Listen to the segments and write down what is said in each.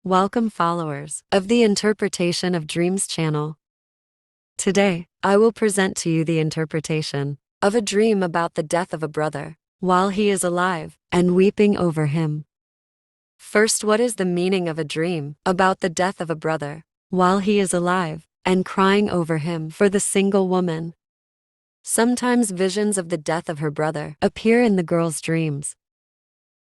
Welcome, followers of the Interpretation of Dreams channel. Today, I will present to you the interpretation of a dream about the death of a brother while he is alive and weeping over him. First, what is the meaning of a dream about the death of a brother while he is alive and crying over him? For the single woman, sometimes visions of the death of her brother appear in the girl's dreams.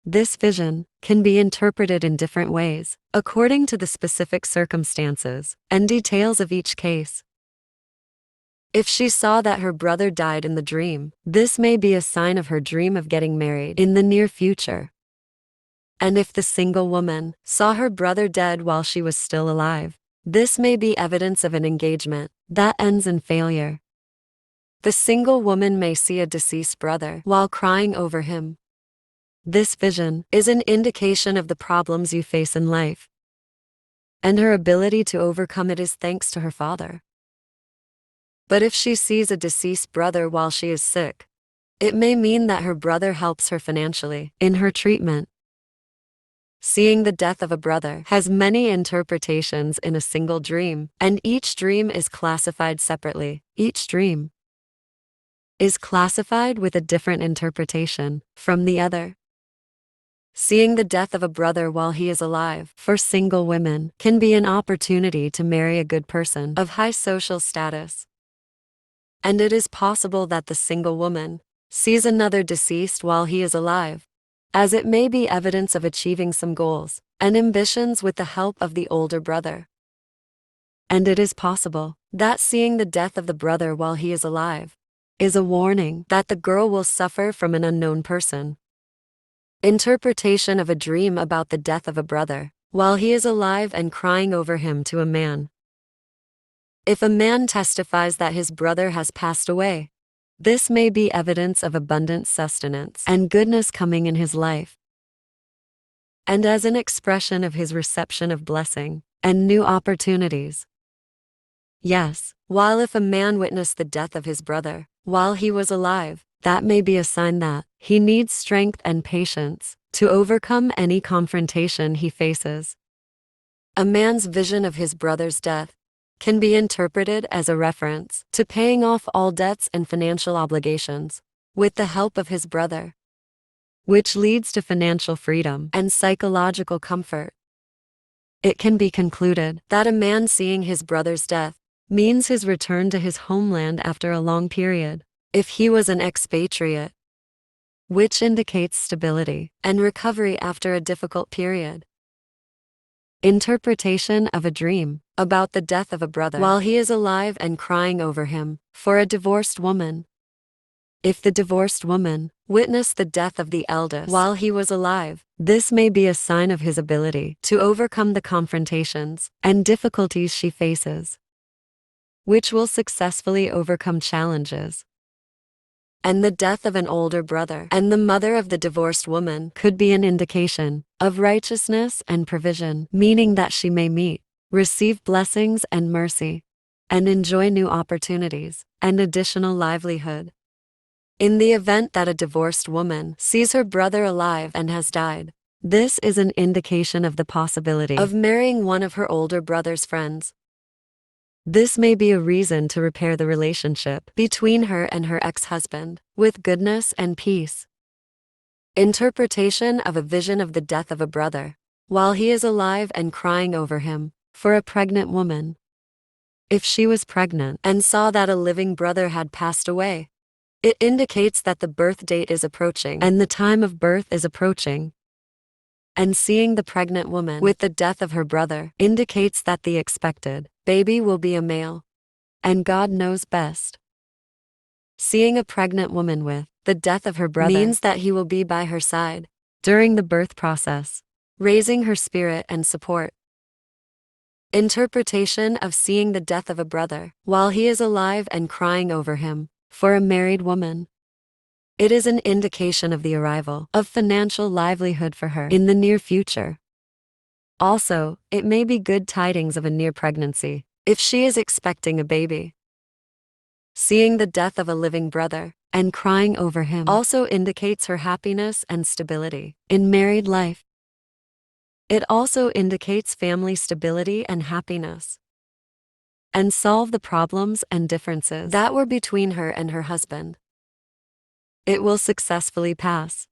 This vision can be interpreted in different ways, according to the specific circumstances and details of each case. If she saw that her brother died in the dream, this may be a sign of her dream of getting married in the near future. And if the single woman saw her brother dead while she was still alive, this may be evidence of an engagement that ends in failure. The single woman may see a deceased brother while crying over him. This vision is an indication of the problems you face in life, and her ability to overcome it is thanks to her father. But if she sees a deceased brother while she is sick, it may mean that her brother helps her financially in her treatment. Seeing the death of a brother has many interpretations in a single dream, and each dream is classified separately. Each dream is classified with a different interpretation from the other. Seeing the death of a brother while he is alive for single women can be an opportunity to marry a good person of high social status. And it is possible that the single woman sees another deceased while he is alive, as it may be evidence of achieving some goals and ambitions with the help of the older brother. And it is possible that seeing the death of the brother while he is alive is a warning that the girl will suffer from an unknown person. Interpretation of a dream about the death of a brother while he is alive and crying over him to a man. If a man testifies that his brother has passed away, this may be evidence of abundant sustenance and goodness coming in his life, and as an expression of his reception of blessing and new opportunities. Yes, while if a man witnessed the death of his brother while he was alive, that may be a sign that he needs strength and patience to overcome any confrontation he faces. A man's vision of his brother's death can be interpreted as a reference to paying off all debts and financial obligations with the help of his brother, which leads to financial freedom and psychological comfort. It can be concluded that a man seeing his brother's death means his return to his homeland after a long period, if he was an expatriate, which indicates stability and recovery after a difficult period. Interpretation of a dream about the death of a brother while he is alive and crying over him. For a divorced woman, if the divorced woman witnessed the death of the eldest while he was alive, this may be a sign of his ability to overcome the confrontations and difficulties she faces, which will successfully overcome challenges. And the death of an older brother and the mother of the divorced woman could be an indication of righteousness and provision, meaning that she may receive blessings and mercy, and enjoy new opportunities and additional livelihood. In the event that a divorced woman sees her brother alive and has died, this is an indication of the possibility of marrying one of her older brother's friends. This may be a reason to repair the relationship between her and her ex-husband with goodness and peace. Interpretation of a vision of the death of a brother while he is alive and crying over him. For a pregnant woman, if she was pregnant and saw that a living brother had passed away, it indicates that the birth date is approaching and the time of birth is approaching. And seeing the pregnant woman with the death of her brother indicates that the expected baby will be a male, and God knows best. Seeing a pregnant woman with the death of her brother means that he will be by her side during the birth process, raising her spirit and support. Interpretation of seeing the death of a brother while he is alive and crying over him. For a married woman, it is an indication of the arrival of financial livelihood for her in the near future. Also, it may be good tidings of a near pregnancy if she is expecting a baby. Seeing the death of a living brother and crying over him also indicates her happiness and stability in married life. It also indicates family stability and happiness, and solve the problems and differences that were between her and her husband. It will successfully pass.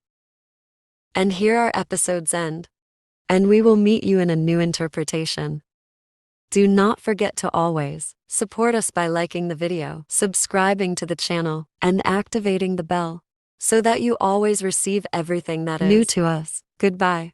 And here our episodes end, and we will meet you in a new interpretation. Do not forget to always support us by liking the video, subscribing to the channel, and activating the bell so that you always receive everything that is new to us. Goodbye.